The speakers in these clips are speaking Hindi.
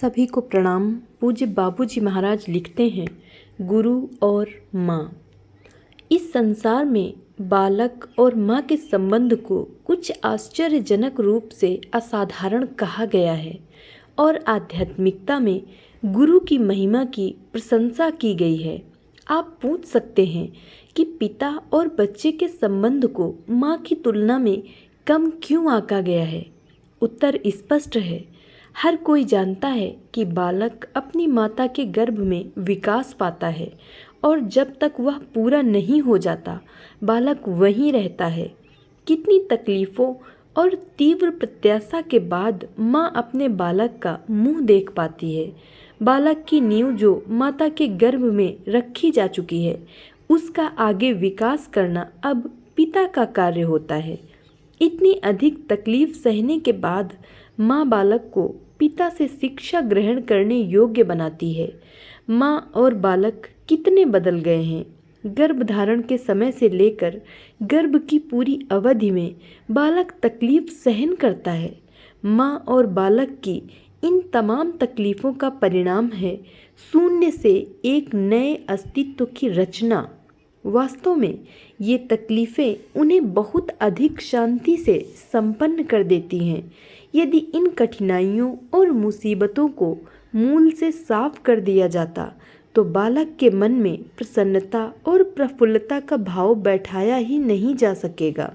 सभी को प्रणाम। पूज्य बाबूजी महाराज लिखते हैं, गुरु और माँ। इस संसार में बालक और माँ के संबंध को कुछ आश्चर्यजनक रूप से असाधारण कहा गया है और आध्यात्मिकता में गुरु की महिमा की प्रशंसा की गई है। आप पूछ सकते हैं कि पिता और बच्चे के संबंध को माँ की तुलना में कम क्यों आंका गया है। उत्तर स्पष्ट है। हर कोई जानता है कि बालक अपनी माता के गर्भ में विकास पाता है और जब तक वह पूरा नहीं हो जाता बालक वहीं रहता है। कितनी तकलीफ़ों और तीव्र प्रत्याशा के बाद माँ अपने बालक का मुंह देख पाती है। बालक की नींव जो माता के गर्भ में रखी जा चुकी है, उसका आगे विकास करना अब पिता का कार्य होता है। इतनी अधिक तकलीफ सहने के बाद माँ बालक को पिता से शिक्षा ग्रहण करने योग्य बनाती है। माँ और बालक कितने बदल गए हैं। गर्भधारण के समय से लेकर गर्भ की पूरी अवधि में बालक तकलीफ सहन करता है। माँ और बालक की इन तमाम तकलीफ़ों का परिणाम है शून्य से एक नए अस्तित्व की रचना। वास्तव में ये तकलीफ़ें उन्हें बहुत अधिक शांति से संपन्न कर देती हैं। यदि इन कठिनाइयों और मुसीबतों को मूल से साफ कर दिया जाता तो बालक के मन में प्रसन्नता और प्रफुल्लता का भाव बैठाया ही नहीं जा सकेगा।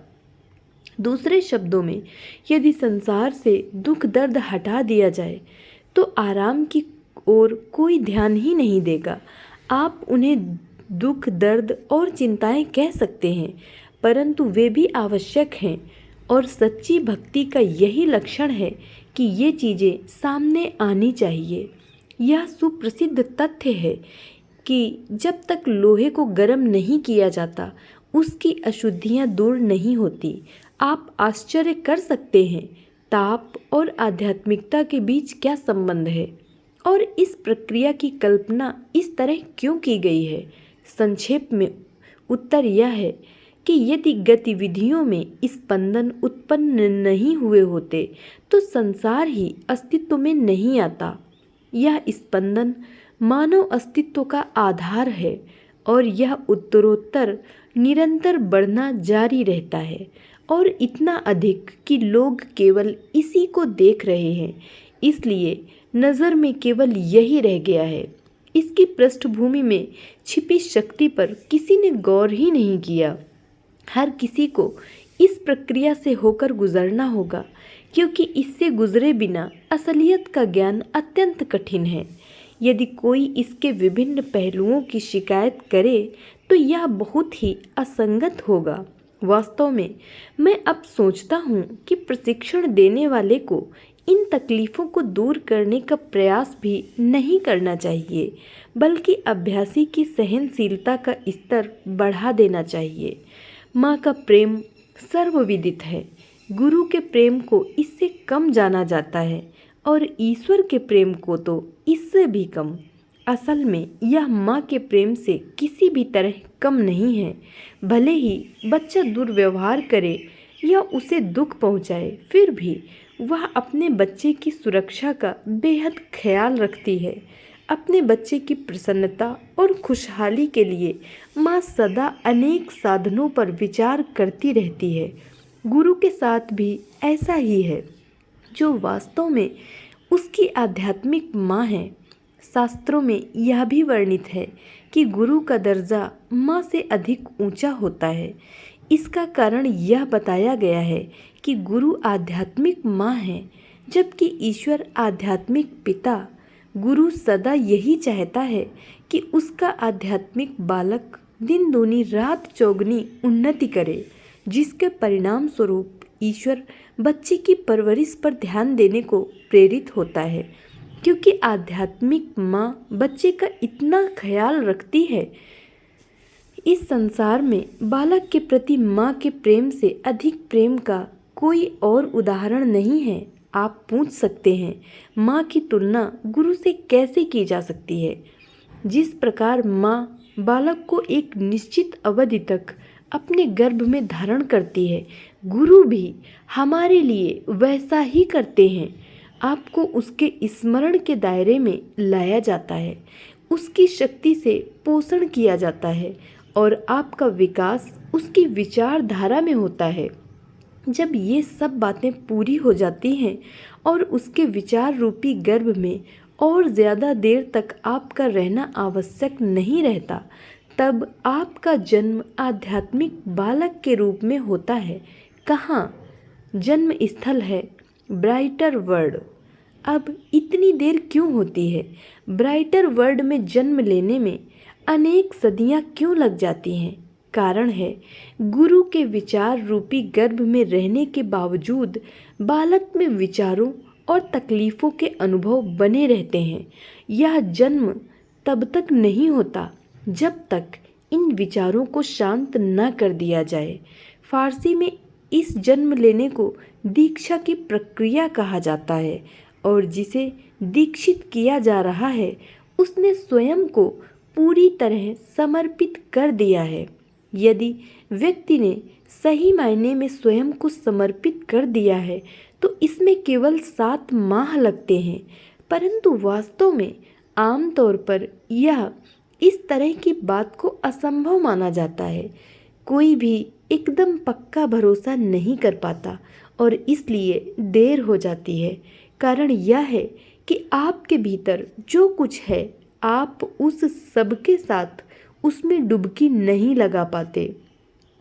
दूसरे शब्दों में, यदि संसार से दुख दर्द हटा दिया जाए तो आराम की ओर कोई ध्यान ही नहीं देगा। आप उन्हें दुख दर्द और चिंताएं कह सकते हैं, परंतु वे भी आवश्यक हैं और सच्ची भक्ति का यही लक्षण है कि ये चीज़ें सामने आनी चाहिए। यह सुप्रसिद्ध तथ्य है कि जब तक लोहे को गर्म नहीं किया जाता उसकी अशुद्धियां दूर नहीं होती। आप आश्चर्य कर सकते हैं, ताप और आध्यात्मिकता के बीच क्या संबंध है और इस प्रक्रिया की कल्पना इस तरह क्यों की गई है। संक्षेप में उत्तर यह है कि यदि गतिविधियों में स्पंदन उत्पन्न नहीं हुए होते तो संसार ही अस्तित्व में नहीं आता। यह स्पंदन मानव अस्तित्व का आधार है और यह उत्तरोत्तर निरंतर बढ़ना जारी रहता है और इतना अधिक कि लोग केवल इसी को देख रहे हैं, इसलिए नज़र में केवल यही रह गया है। इसकी पृष्ठभूमि में छिपी शक्ति पर किसी ने गौर ही नहीं किया। हर किसी को इस प्रक्रिया से होकर गुजरना होगा, क्योंकि इससे गुजरे बिना असलियत का ज्ञान अत्यंत कठिन है। यदि कोई इसके विभिन्न पहलुओं की शिकायत करे तो यह बहुत ही असंगत होगा। वास्तव में मैं अब सोचता हूँ कि प्रशिक्षण देने वाले को इन तकलीफ़ों को दूर करने का प्रयास भी नहीं करना चाहिए, बल्कि अभ्यासी की सहनशीलता का स्तर बढ़ा देना चाहिए। माँ का प्रेम सर्वविदित है। गुरु के प्रेम को इससे कम जाना जाता है और ईश्वर के प्रेम को तो इससे भी कम। असल में यह माँ के प्रेम से किसी भी तरह कम नहीं है। भले ही बच्चा दुर्व्यवहार करे या उसे दुख पहुँचाए, फिर भी वह अपने बच्चे की सुरक्षा का बेहद ख्याल रखती है। अपने बच्चे की प्रसन्नता और खुशहाली के लिए माँ सदा अनेक साधनों पर विचार करती रहती है। गुरु के साथ भी ऐसा ही है, जो वास्तव में उसकी आध्यात्मिक माँ है। शास्त्रों में यह भी वर्णित है कि गुरु का दर्जा माँ से अधिक ऊंचा होता है। इसका कारण यह बताया गया है कि गुरु आध्यात्मिक माँ है, जबकि ईश्वर आध्यात्मिक पिता। गुरु सदा यही चाहता है कि उसका आध्यात्मिक बालक दिन दूनी रात चौगनी उन्नति करे, जिसके परिणाम स्वरूप ईश्वर बच्चे की परवरिश पर ध्यान देने को प्रेरित होता है। क्योंकि आध्यात्मिक माँ बच्चे का इतना ख्याल रखती है। इस संसार में बालक के प्रति माँ के प्रेम से अधिक प्रेम का कोई और उदाहरण नहीं है। आप पूछ सकते हैं, माँ की तुलना गुरु से कैसे की जा सकती है। जिस प्रकार माँ बालक को एक निश्चित अवधि तक अपने गर्भ में धारण करती है, गुरु भी हमारे लिए वैसा ही करते हैं। आपको उसके स्मरण के दायरे में लाया जाता है, उसकी शक्ति से पोषण किया जाता है और आपका विकास उसकी विचारधारा में होता है। जब ये सब बातें पूरी हो जाती हैं और उसके विचार रूपी गर्भ में और ज़्यादा देर तक आपका रहना आवश्यक नहीं रहता, तब आपका जन्म आध्यात्मिक बालक के रूप में होता है। कहाँ? जन्म स्थल है ब्राइटर वर्ल्ड। अब इतनी देर क्यों होती है? ब्राइटर वर्ल्ड में जन्म लेने में अनेक सदियां क्यों लग जाती हैं? कारण है गुरु के विचार रूपी गर्भ में रहने के बावजूद बालक में विचारों और तकलीफ़ों के अनुभव बने रहते हैं। यह जन्म तब तक नहीं होता जब तक इन विचारों को शांत न कर दिया जाए। फारसी में इस जन्म लेने को दीक्षा की प्रक्रिया कहा जाता है और जिसे दीक्षित किया जा रहा है उसने स्वयं को पूरी तरह समर्पित कर दिया है। यदि व्यक्ति ने सही मायने में स्वयं को समर्पित कर दिया है तो इसमें केवल 7 माह लगते हैं, परंतु वास्तव में आमतौर पर यह इस तरह की बात को असंभव माना जाता है। कोई भी एकदम पक्का भरोसा नहीं कर पाता और इसलिए देर हो जाती है। कारण यह है कि आपके भीतर जो कुछ है आप उस सब के साथ उसमें डुबकी नहीं लगा पाते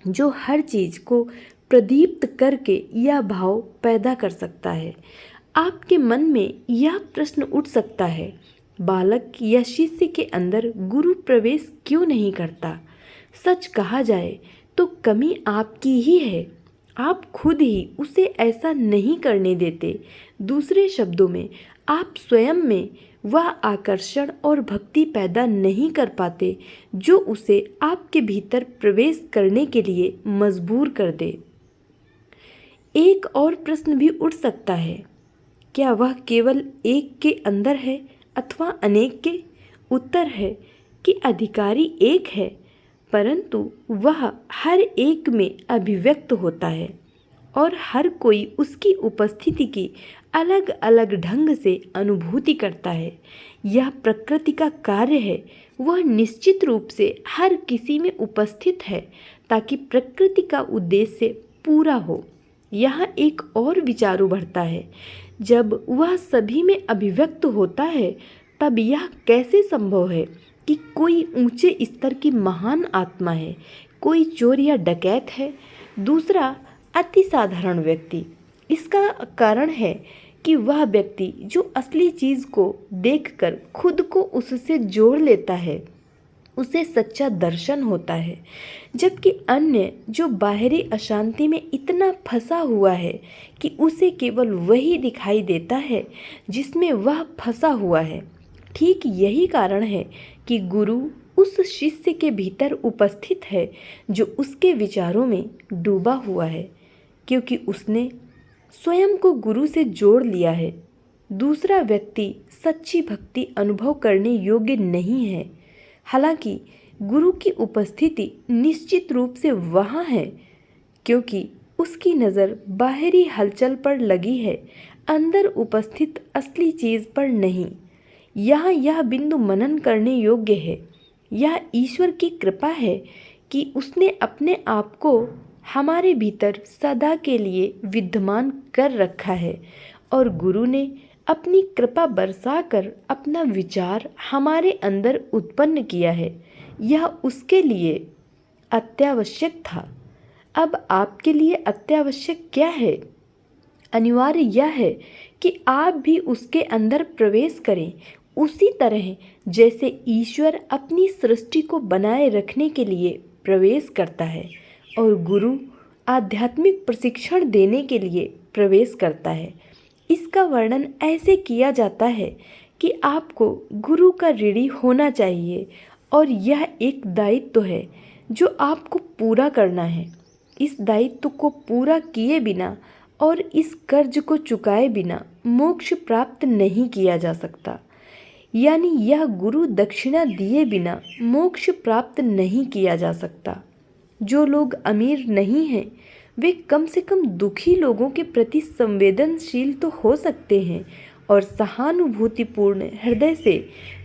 जो हर चीज़ को प्रदीप्त करके यह भाव पैदा कर सकता है। आपके मन में यह प्रश्न उठ सकता है, बालक या शिष्य के अंदर गुरु प्रवेश क्यों नहीं करता? सच कहा जाए तो कमी आपकी ही है, आप खुद ही उसे ऐसा नहीं करने देते। दूसरे शब्दों में आप स्वयं में वह आकर्षण और भक्ति पैदा नहीं कर पाते जो उसे आपके भीतर प्रवेश करने के लिए मजबूर कर दे। एक और प्रश्न भी उठ सकता है, क्या वह केवल एक के अंदर है अथवा अनेक के? उत्तर है कि अधिकारी एक है, परंतु वह हर एक में अभिव्यक्त होता है और हर कोई उसकी उपस्थिति की अलग अलग ढंग से अनुभूति करता है। यह प्रकृति का कार्य है, वह निश्चित रूप से हर किसी में उपस्थित है ताकि प्रकृति का उद्देश्य पूरा हो। यहाँ एक और विचार उभरता है, जब वह सभी में अभिव्यक्त होता है तब यह कैसे संभव है कि कोई ऊंचे स्तर की महान आत्मा है, कोई चोर या डकैत है, दूसरा अति साधारण व्यक्ति? इसका कारण है कि वह व्यक्ति जो असली चीज़ को देखकर खुद को उससे जोड़ लेता है उसे सच्चा दर्शन होता है, जबकि अन्य जो बाहरी अशांति में इतना फंसा हुआ है कि उसे केवल वही दिखाई देता है जिसमें वह फंसा हुआ है। ठीक यही कारण है कि गुरु उस शिष्य के भीतर उपस्थित है जो उसके विचारों में डूबा हुआ है, क्योंकि उसने स्वयं को गुरु से जोड़ लिया है। दूसरा व्यक्ति सच्ची भक्ति अनुभव करने योग्य नहीं है, हालांकि गुरु की उपस्थिति निश्चित रूप से वहाँ है, क्योंकि उसकी नज़र बाहरी हलचल पर लगी है, अंदर उपस्थित असली चीज़ पर नहीं। यहाँ यह बिंदु मनन करने योग्य है। यह ईश्वर की कृपा है कि उसने अपने आप को हमारे भीतर सदा के लिए विद्यमान कर रखा है और गुरु ने अपनी कृपा बरसाकर अपना विचार हमारे अंदर उत्पन्न किया है। यह उसके लिए अत्यावश्यक था। अब आपके लिए अत्यावश्यक क्या है? अनिवार्य यह है कि आप भी उसके अंदर प्रवेश करें, उसी तरह जैसे ईश्वर अपनी सृष्टि को बनाए रखने के लिए प्रवेश करता है और गुरु आध्यात्मिक प्रशिक्षण देने के लिए प्रवेश करता है। इसका वर्णन ऐसे किया जाता है कि आपको गुरु का ऋणी होना चाहिए और यह एक दायित्व है जो आपको पूरा करना है। इस दायित्व को पूरा किए बिना और इस कर्ज को चुकाए बिना मोक्ष प्राप्त नहीं किया जा सकता। यानी यह गुरु दक्षिणा दिए बिना मोक्ष प्राप्त नहीं किया जा सकता। जो लोग अमीर नहीं हैं वे कम से कम दुखी लोगों के प्रति संवेदनशील तो हो सकते हैं और सहानुभूतिपूर्ण हृदय से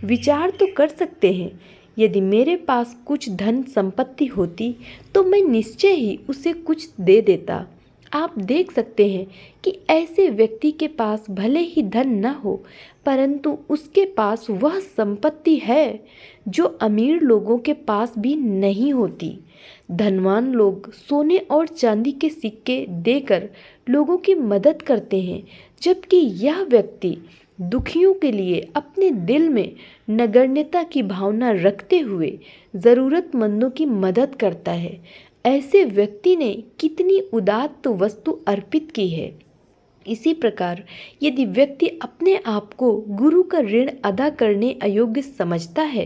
विचार तो कर सकते हैं। यदि मेरे पास कुछ धन संपत्ति होती तो मैं निश्चय ही उसे कुछ दे देता। आप देख सकते हैं कि ऐसे व्यक्ति के पास भले ही धन न हो, परंतु उसके पास वह संपत्ति है जो अमीर लोगों के पास भी नहीं होती। धनवान लोग सोने और चांदी के सिक्के देकर लोगों की मदद करते हैं, जबकि यह व्यक्ति दुखियों के लिए अपने दिल में नगण्यता की भावना रखते हुए ज़रूरतमंदों की मदद करता है। ऐसे व्यक्ति ने कितनी उदात्त वस्तु अर्पित की है। इसी प्रकार यदि व्यक्ति अपने आप को गुरु का ऋण अदा करने अयोग्य समझता है,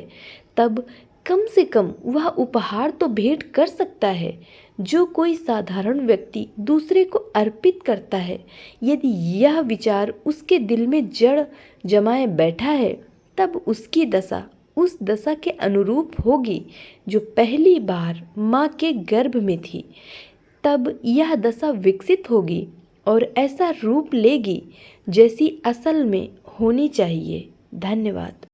तब कम से कम वह उपहार तो भेंट कर सकता है जो कोई साधारण व्यक्ति दूसरे को अर्पित करता है। यदि यह विचार उसके दिल में जड़ जमाए बैठा है, तब उसकी दशा उस दशा के अनुरूप होगी जो पहली बार माँ के गर्भ में थी। तब यह दशा विकसित होगी और ऐसा रूप लेगी जैसी असल में होनी चाहिए। धन्यवाद।